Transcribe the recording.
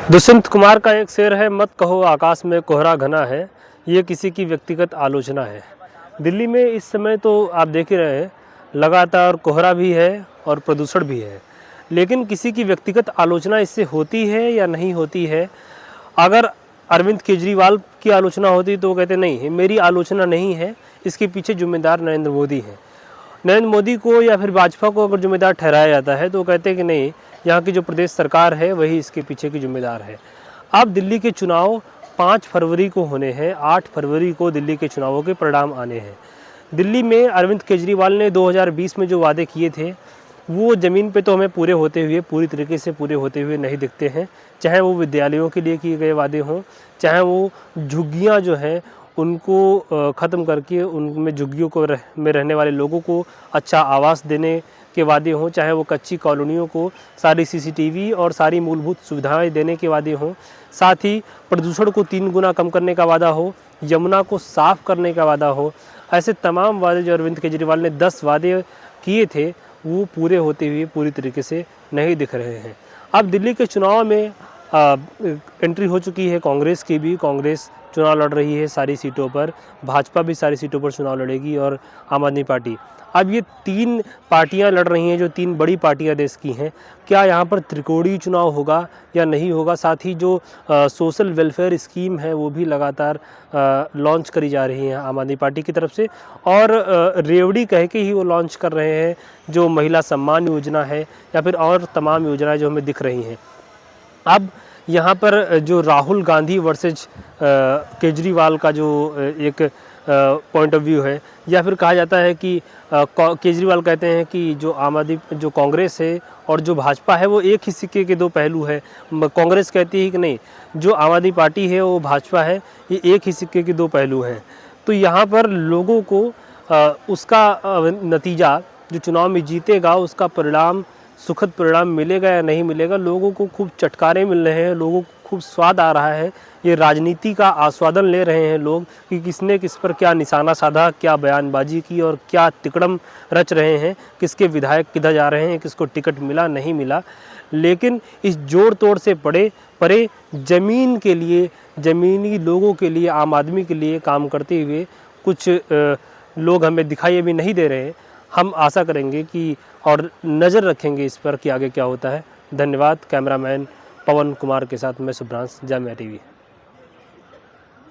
दुष्यंत कुमार का एक शेर है, मत कहो आकाश में कोहरा घना है, ये किसी की व्यक्तिगत आलोचना है। दिल्ली में इस समय तो आप देख ही रहे हैं, लगातार कोहरा भी है और प्रदूषण भी है, लेकिन किसी की व्यक्तिगत आलोचना इससे होती है या नहीं होती है। अगर अरविंद केजरीवाल की आलोचना होती तो वो कहते नहीं, मेरी आलोचना नहीं है, इसके पीछे जिम्मेदार नरेंद्र मोदी हैं। नरेंद्र मोदी को या फिर भाजपा को अगर जिम्मेदार ठहराया जाता है तो वो कहते हैं कि नहीं, यहाँ की जो प्रदेश सरकार है वही इसके पीछे की जिम्मेदार है। अब दिल्ली के चुनाव 5 फरवरी को होने हैं, 8 फरवरी को दिल्ली के चुनावों के परिणाम आने हैं। दिल्ली में अरविंद केजरीवाल ने 2020 में जो वादे किए थे वो ज़मीन पे तो हमें पूरी तरीके से पूरे होते हुए नहीं दिखते हैं। चाहे वो विद्यालयों के लिए किए गए वादे हों, चाहे वो झुग्गियाँ जो हैं उनको ख़त्म करके उनमें झुग्गियों को में रहने वाले लोगों को अच्छा आवास देने के वादे हों, चाहे वो कच्ची कॉलोनियों को सारी सीसीटीवी और सारी मूलभूत सुविधाएं देने के वादे हों, साथ ही प्रदूषण को 3 गुना कम करने का वादा हो, यमुना को साफ़ करने का वादा हो। ऐसे तमाम वादे जो अरविंद केजरीवाल ने 10 वादे किए थे वो पूरे होते हुए पूरी तरीके से नहीं दिख रहे हैं। अब दिल्ली के चुनाव में एंट्री हो चुकी है कांग्रेस की भी। कांग्रेस चुनाव लड़ रही है सारी सीटों पर, भाजपा भी सारी सीटों पर चुनाव लड़ेगी और आम आदमी पार्टी। अब ये 3 पार्टियां लड़ रही हैं जो 3 बड़ी पार्टियां देश की हैं। क्या यहाँ पर त्रिकोणीय चुनाव होगा या नहीं होगा? साथ ही जो सोशल वेलफेयर स्कीम है वो भी लगातार लॉन्च करी जा रही है आम आदमी पार्टी की तरफ से, और रेवड़ी कह के ही वो लॉन्च कर रहे हैं, जो महिला सम्मान योजना है या फिर और तमाम योजनाएं जो हमें दिख रही हैं। अब यहाँ पर जो राहुल गांधी वर्सेज केजरीवाल का जो एक पॉइंट ऑफ व्यू है, या फिर कहा जाता है कि केजरीवाल कहते हैं कि जो कांग्रेस है और जो भाजपा है वो एक ही सिक्के के 2 पहलू है। कांग्रेस कहती है कि नहीं, जो आम आदमी पार्टी है वो भाजपा है, ये एक ही सिक्के के 2 पहलू हैं। तो यहाँ पर लोगों को उसका नतीजा जो चुनाव में जीतेगा उसका परिणाम, सुखद परिणाम मिलेगा या नहीं मिलेगा। लोगों को खूब चटकारे मिल रहे हैं, लोगों को खूब स्वाद आ रहा है, ये राजनीति का आस्वादन ले रहे हैं लोग कि किसने किस पर क्या निशाना साधा, क्या बयानबाजी की और क्या तिकड़म रच रहे हैं, किसके विधायक किधर जा रहे हैं, किसको टिकट मिला नहीं मिला। लेकिन इस जोड़ तोड़ से परे ज़मीन के लिए, ज़मीनी लोगों के लिए, आम आदमी के लिए काम करते हुए कुछ लोग हमें दिखाई अभी नहीं दे रहे हैं। हम आशा करेंगे कि और नज़र रखेंगे इस पर कि आगे क्या होता है। धन्यवाद। कैमरामैन पवन कुमार के साथ मैं सुब्रांश, जामिया टीवी।